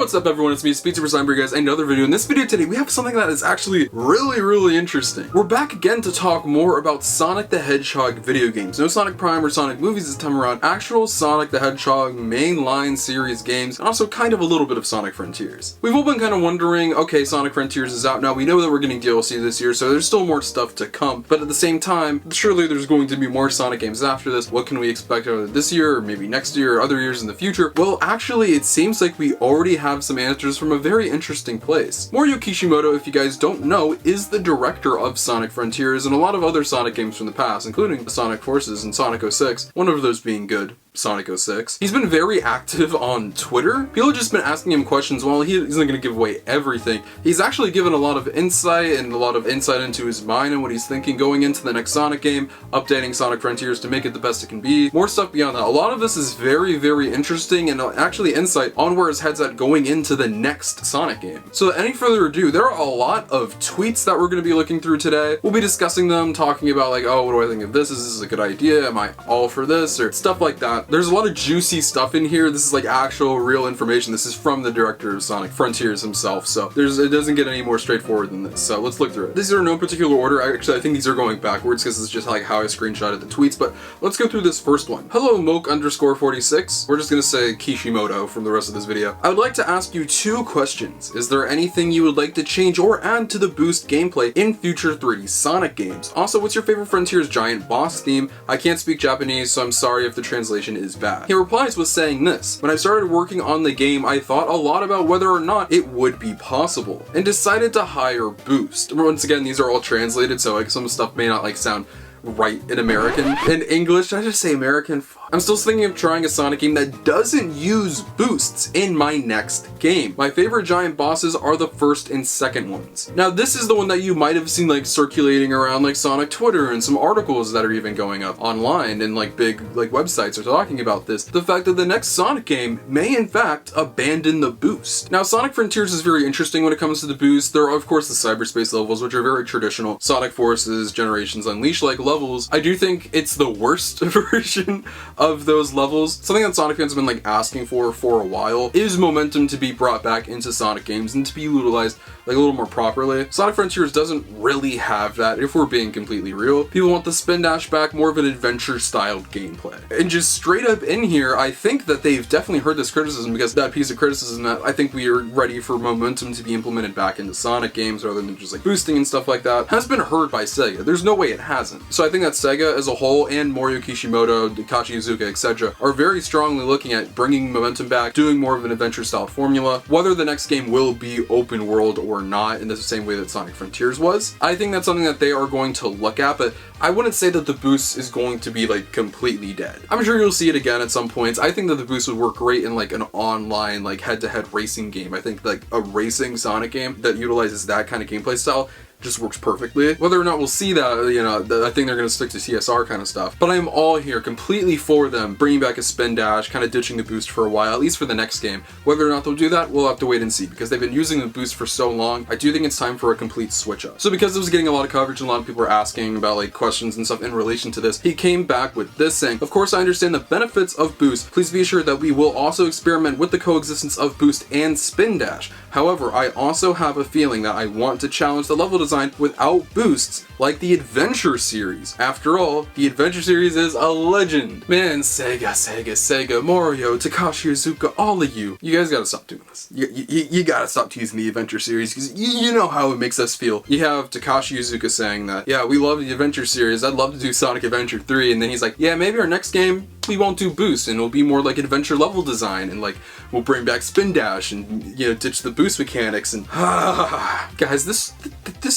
what's up everyone, it's me, SpeedSuperSonic, bringing you guys another video. In this video today, we have something that is actually really interesting. We're back again to talk more about Sonic the Hedgehog video games. No Sonic Prime or Sonic movies this time around, actual Sonic the Hedgehog mainline series games, and also kind of a little bit of Sonic Frontiers. We've all been kind of wondering, okay, Sonic Frontiers is out now, we know that we're getting DLC this year, so there's still more stuff to come, but at the same time, surely there's going to be more Sonic games after this. What can we expect out of this year, or maybe next year, or other years in the future? Well, actually, it seems like we already have some answers from a very interesting place. Morio Kishimoto, if you guys don't know, is the director of Sonic Frontiers and a lot of other Sonic games from the past, including Sonic Forces and Sonic 06, one of those being good. Sonic 06. He's been very active on Twitter. People have just been asking him questions. While he isn't going to give away everything, he's actually given a lot of insight into his mind and what he's thinking going into the next Sonic game, updating Sonic Frontiers to make it the best it can be. More stuff beyond that. A lot of this is very interesting and actually insight on where his head's at going into the next Sonic game. So any further ado, there are a lot of tweets that we're going to be looking through today. We'll be discussing them, talking about like, oh, what do I think of this? Is this a good idea? Am I all for this? Or stuff like that. There's a lot of juicy stuff in here. This is like actual real information. This is from the director of Sonic Frontiers himself, so it doesn't get any more straightforward than this. So let's look through it. These are in no particular order. Actually, I think these are going backwards because it's just like how I screenshotted the tweets, but let's go through this first one. Hello Moke_46. We're just gonna say Kishimoto from the rest of this video. I would like to ask you two questions. Is there anything you would like to change or add to the boost gameplay in future 3D Sonic games? Also, what's your favorite Frontiers giant boss theme? I can't speak Japanese, so I'm sorry if the translation is bad. He replies with saying this: when I started working on the game, I thought a lot about whether or not it would be possible, and decided to hire Boost. Once again, these are all translated, so like some stuff may not like sound right in American. In English, did I just say American? I'm still thinking of trying a Sonic game that doesn't use boosts in my next game. My favorite giant bosses are the first and second ones. Now this is the one that you might have seen like circulating around like Sonic Twitter and some articles that are even going up online and like big like websites are talking about this. The fact that the next Sonic game may in fact abandon the boost. Now Sonic Frontiers is very interesting when it comes to the boost. There are of course the cyberspace levels, which are very traditional Sonic Forces, Generations Unleashed like levels. I do think it's the worst version of those levels. Something that Sonic fans have been like asking for a while is momentum to be brought back into Sonic games and to be utilized like a little more properly. Sonic Frontiers doesn't really have that, if we're being completely real. People want the spin dash back, more of an adventure styled gameplay. And just straight up in here, I think that they've definitely heard this criticism, because that piece of criticism that I think we are ready for momentum to be implemented back into Sonic games rather than just like boosting and stuff like that has been heard by Sega. There's no way it hasn't. So I think that Sega as a whole and Morio Kishimoto, Takashi Iizuka, etc. are very strongly looking at bringing momentum back, doing more of an adventure style formula. Whether the next game will be open world or not in the same way that Sonic Frontiers was, I think that's something that they are going to look at, but I wouldn't say that the boost is going to be like completely dead. I'm sure you'll see it again at some points. I think that the boost would work great in like an online like head-to-head racing game. I think like a racing Sonic game that utilizes that kind of gameplay style just works perfectly. Whether or not we'll see that, you know, I think they're going to stick to CSR kind of stuff. But I am all here completely for them bringing back a spin dash, kind of ditching the boost for a while, at least for the next game. Whether or not they'll do that, we'll have to wait and see, because they've been using the boost for so long. I do think it's time for a complete switch up. So because it was getting a lot of coverage and a lot of people were asking about like questions and stuff in relation to this, he came back with this saying, of course I understand the benefits of boost. Please be assured that we will also experiment with the coexistence of boost and spin dash. However, I also have a feeling that I want to challenge the level design without boosts like the Adventure series. After all, the Adventure series is a legend. Man, Sega, Mario, Takashi Iizuka, all of you guys gotta stop doing this. You gotta stop teasing the Adventure series, because you know how it makes us feel. You have Takashi Iizuka saying that, yeah, we love the Adventure series, I'd love to do Sonic Adventure 3, and then he's like, yeah, maybe our next game, we won't do boost, and it'll be more like adventure level design, and like we'll bring back spin dash and, you know, ditch the boost mechanics, and guys, this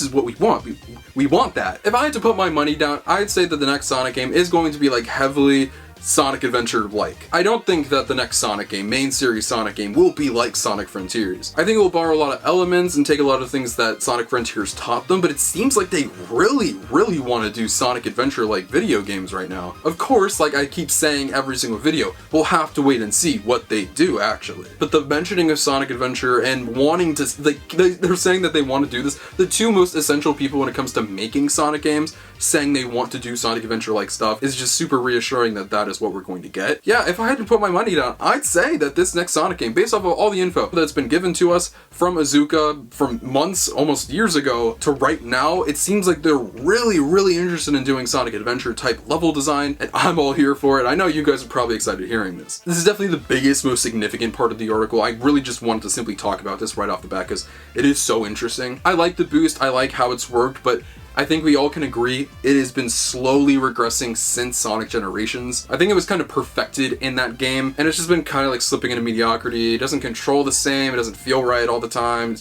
is what we want. We want that. If I had to put my money down, I'd say that the next Sonic game is going to be like heavily Sonic Adventure-like. I don't think that the next Sonic game, main series Sonic game, will be like Sonic Frontiers. I think it will borrow a lot of elements and take a lot of things that Sonic Frontiers taught them, but it seems like they really want to do Sonic Adventure-like video games right now. Of course, like I keep saying every single video, we'll have to wait and see what they do actually. But the mentioning of Sonic Adventure and wanting to, like, they're saying that they want to do this, the two most essential people when it comes to making Sonic games, saying they want to do Sonic Adventure-like stuff is just super reassuring that that is what we're going to get. Yeah, if I had to put my money down, I'd say that this next Sonic game, based off of all the info that's been given to us from Azuka from months, almost years ago, to right now, it seems like they're really interested in doing Sonic Adventure type level design, and I'm all here for it. I know you guys are probably excited hearing this. This is definitely the biggest, most significant part of the article. I really just wanted to simply talk about this right off the bat because it is so interesting. I like the boost, I like how it's worked, but I think we all can agree it has been slowly regressing since Sonic Generations. I think it was kind of perfected in that game, and it's just been kind of like slipping into mediocrity. It doesn't control the same, it doesn't feel right all the time.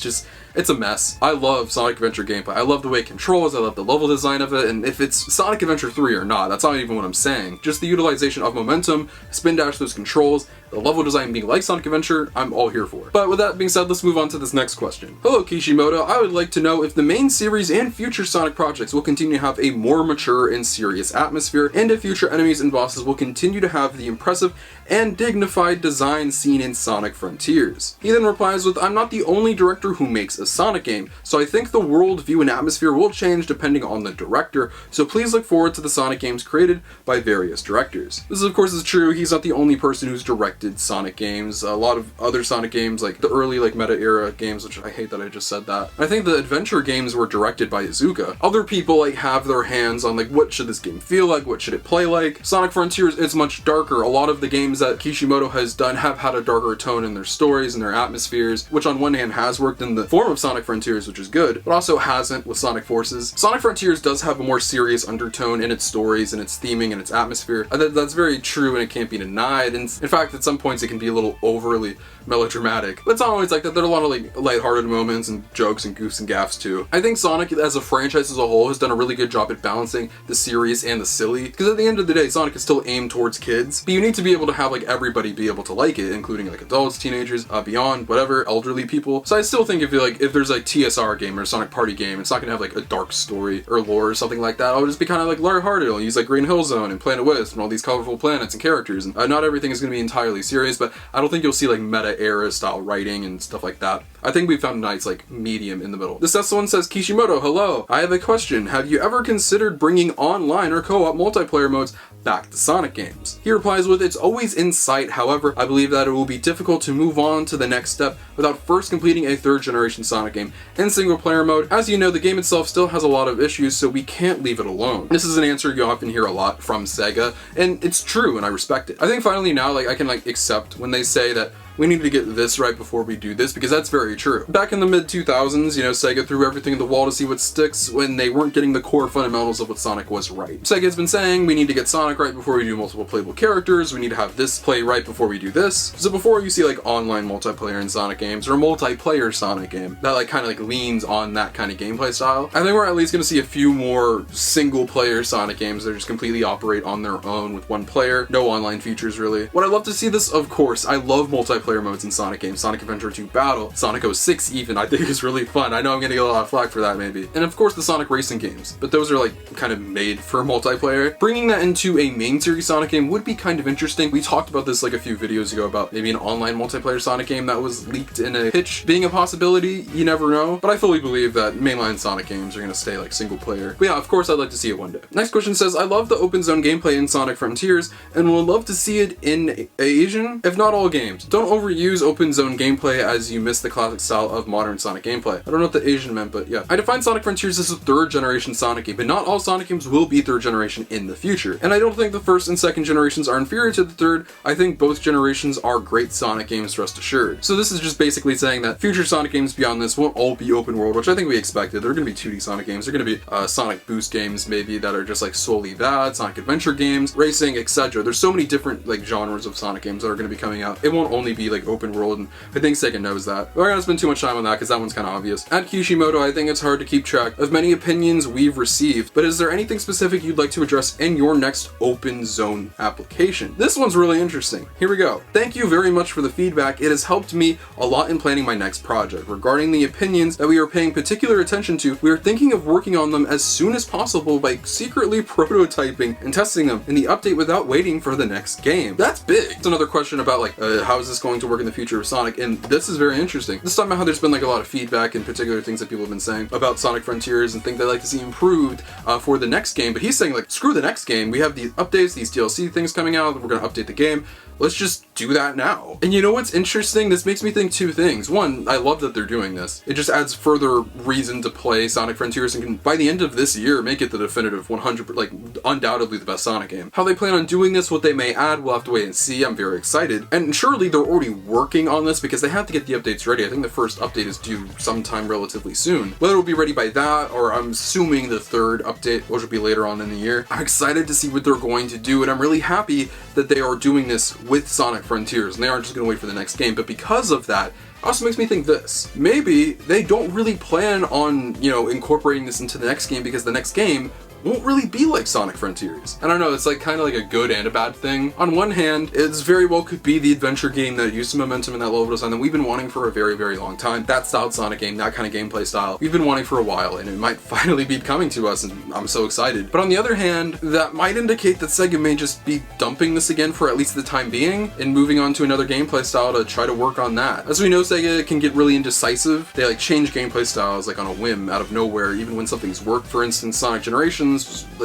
It's a mess. I love Sonic Adventure gameplay. I love the way it controls, I love the level design of it, and if it's Sonic Adventure 3 or not, that's not even what I'm saying. Just the utilization of momentum, spin dash, those controls, the level design being like Sonic Adventure, I'm all here for. But with that being said, let's move on to this next question. Hello Kishimoto, I would like to know if the main series and future Sonic projects will continue to have a more mature and serious atmosphere, and if future enemies and bosses will continue to have the impressive and dignified design seen in Sonic Frontiers. He then replies with, I'm not the only director who makes a Sonic game, so I think the world view and atmosphere will change depending on the director, so please look forward to the Sonic games created by various directors. This of course is true, he's not the only person who's directed Sonic games. A lot of other Sonic games, like the early meta era games, which I hate that I just said that. I think the adventure games were directed by Azuka. Other people have their hands on what should this game feel like, what should it play like. Sonic Frontiers, it's much darker. A lot of the games that Kishimoto has done have had a darker tone in their stories and their atmospheres, which on one hand has worked in the form of Sonic Frontiers, which is good, but also hasn't with Sonic Forces. Sonic Frontiers does have a more serious undertone in its stories and its theming and its atmosphere. That's very true and it can't be denied, and in fact at some points it can be a little overly melodramatic. But it's not always like that. There are a lot of lighthearted moments and jokes and goofs and gaffs too. I think Sonic as a franchise as a whole has done a really good job at balancing the serious and the silly, because at the end of the day Sonic is still aimed towards kids, but you need to be able to have everybody be able to like it, including adults, teenagers, beyond, whatever, elderly people. So I still think if there's a TSR game or a Sonic Party game, it's not gonna have a dark story or lore or something like that. It'll just be kind of lighthearted. It'll use Green Hill Zone and Planet Wisp and all these colorful planets and characters, and not everything is gonna be entirely serious, but I don't think you'll see meta era style writing and stuff like that. I think we found a nice medium in the middle. This next one says, Kishimoto, hello. I have a question. Have you ever considered bringing online or co-op multiplayer modes back to Sonic games? He replies with, it's always in sight. However, I believe that it will be difficult to move on to the next step without first completing a third generation Sonic game in single player mode. As you know, the game itself still has a lot of issues, so we can't leave it alone. This is an answer you often hear a lot from Sega, and it's true and I respect it. I think finally now I can accept when they say that we need to get this right before we do this, because that's very true. Back in the mid-2000s, Sega threw everything at the wall to see what sticks when they weren't getting the core fundamentals of what Sonic was right. Sega's been saying we need to get Sonic right before we do multiple playable characters, we need to have this play right before we do this. So before you see online multiplayer in Sonic games, or a multiplayer Sonic game that kind of leans on that kind of gameplay style, I think we're at least going to see a few more single player Sonic games that just completely operate on their own with one player, no online features really. Would I love to see this? Of course. I love multiplayer modes in Sonic games. Sonic Adventure 2 Battle, Sonic 06 even, I think is really fun. I know I'm gonna get a lot of flack for that maybe. And of course the Sonic racing games, but those are kind of made for multiplayer. Bringing that into a main series Sonic game would be kind of interesting. We talked about this a few videos ago about maybe an online multiplayer Sonic game that was leaked in a pitch being a possibility. You never know, but I fully believe that mainline Sonic games are gonna stay single player. But yeah, of course I'd like to see it one day. Next question says, I love the open zone gameplay in Sonic Frontiers and would love to see it in Asian, if not all games. Don't overuse open zone gameplay as you miss the classic style of modern Sonic gameplay. I don't know what the Asian meant, but yeah. I define Sonic Frontiers as a third generation Sonic game, but not all Sonic games will be third generation in the future. And I don't think the first and second generations are inferior to the third. I think both generations are great Sonic games, rest assured. So this is just basically saying that future Sonic games beyond this won't all be open world, which I think we expected. They're gonna be 2D Sonic games. They're gonna be Sonic Boost games maybe that are just solely that, Sonic Adventure games, racing, etc. There's so many different genres of Sonic games that are gonna be coming out. It won't only be open world, and I think Sega knows that. We're not gonna spend too much time on that because that one's kind of obvious. At Kishimoto, I think it's hard to keep track of many opinions we've received, but is there anything specific you'd like to address in your next open zone application? This one's really interesting. Here we go. Thank you very much for the feedback. It has helped me a lot in planning my next project. Regarding the opinions that we are paying particular attention to, we are thinking of working on them as soon as possible by secretly prototyping and testing them in the update without waiting for the next game. That's big. It's another question about how is this going going to work in the future of Sonic, and this is very interesting. This is talking about how there's been like a lot of feedback, in particular things that people have been saying about Sonic Frontiers and things they'd like to see improved for the next game, but he's saying like, screw the next game, we have these updates, these DLC things coming out, we're going to update the game. Let's just do that now. And you know what's interesting? This makes me think two things. One, I love that they're doing this. It just adds further reason to play Sonic Frontiers and can, by the end of this year, make it the definitive 100%, like undoubtedly the best Sonic game. How they plan on doing this, what they may add, we'll have to wait and see. I'm very excited. And surely they're already working on this because they have to get the updates ready. I think the first update is due sometime relatively soon. Whether it'll be ready by that, or I'm assuming the third update, which will be later on in the year. I'm excited to see what they're going to do, and I'm really happy that they are doing this with Sonic Frontiers, and they aren't just going to wait for the next game. But because of that, it also makes me think this. Maybe they don't really plan on, you know, incorporating this into the next game because the next game won't really be like Sonic Frontiers. I don't know, it's like kind of like a good and a bad thing. On one hand, it's very well could be the adventure game that used some momentum in that level design that we've been wanting for a very, very long time. That styled Sonic game, that kind of gameplay style, we've been wanting for a while, and it might finally be coming to us, and I'm so excited. But on the other hand, that might indicate that Sega may just be dumping this again for at least the time being, and moving on to another gameplay style to try to work on that. As we know, Sega can get really indecisive. They like change gameplay styles like on a whim out of nowhere, even when something's worked. For instance, Sonic Generations,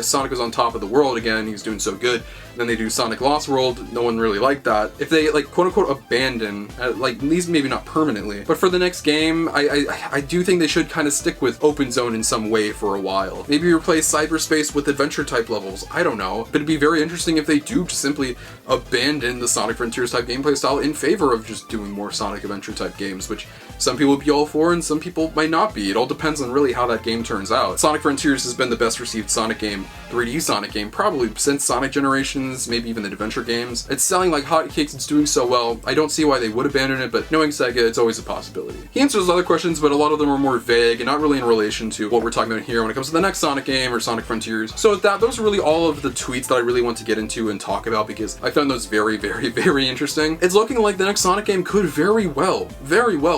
Sonic was on top of the world again, he was doing so good. And then they do Sonic Lost World, no one really liked that. If they like quote unquote abandon, like at least maybe not permanently, but for the next game, I do think they should kind of stick with open zone in some way for a while. Maybe replace cyberspace with adventure type levels, I don't know. But it'd be very interesting if they do just simply abandon the Sonic Frontiers type gameplay style in favor of just doing more Sonic adventure type games, which some people would be all for and some people might not be. It all depends on really how that game turns out. Sonic Frontiers has been the best received Sonic game, 3D Sonic game, probably since Sonic Generations, maybe even the adventure games. It's selling like hotcakes, it's doing so well. I don't see why they would abandon it, but knowing Sega, it's always a possibility. He answers other questions, but a lot of them are more vague and not really in relation to what we're talking about here when it comes to the next Sonic game or Sonic Frontiers. So with that, those are really all of the tweets that I really want to get into and talk about because I found those very, very, very interesting. It's looking like the next Sonic game could very well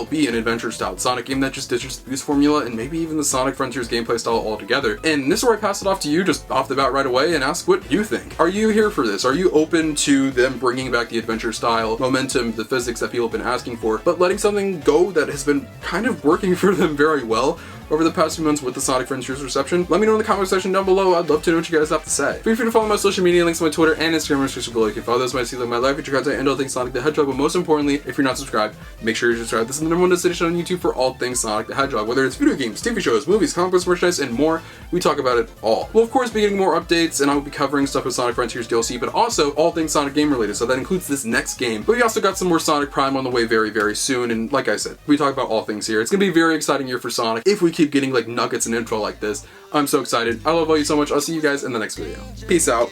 be an adventure style Sonic game that just ditches the boost formula and maybe even the Sonic Frontiers gameplay style altogether. And this is where I pass it off to you just off the bat right away and ask what you think. Are you here for this? Are you open to them bringing back the adventure style, momentum, the physics that people have been asking for, but letting something go that has been kind of working for them very well over the past few months with the Sonic Frontiers reception? Let me know in the comment section down below. I'd love to know what you guys have to say. Feel free to follow my social media links on my Twitter and Instagram description below. You can follow those when I see like my live feature content and all things Sonic the Hedgehog. But most importantly, if you're not subscribed, make sure you're subscribed. This is the #1 destination on YouTube for all things Sonic the Hedgehog. Whether it's video games, TV shows, movies, comic books, merchandise, and more, we talk about it all. We'll of course be getting more updates, and I will be covering stuff with Sonic Frontiers DLC, but also all things Sonic game related. So that includes this next game. But we also got some more Sonic Prime on the way very, very soon. And like I said, we talk about all things here. It's gonna be a very exciting year for Sonic if we keep getting like nuggets and info like this. I'm so excited. I love all you so much. I'll see you guys in the next video. Peace out.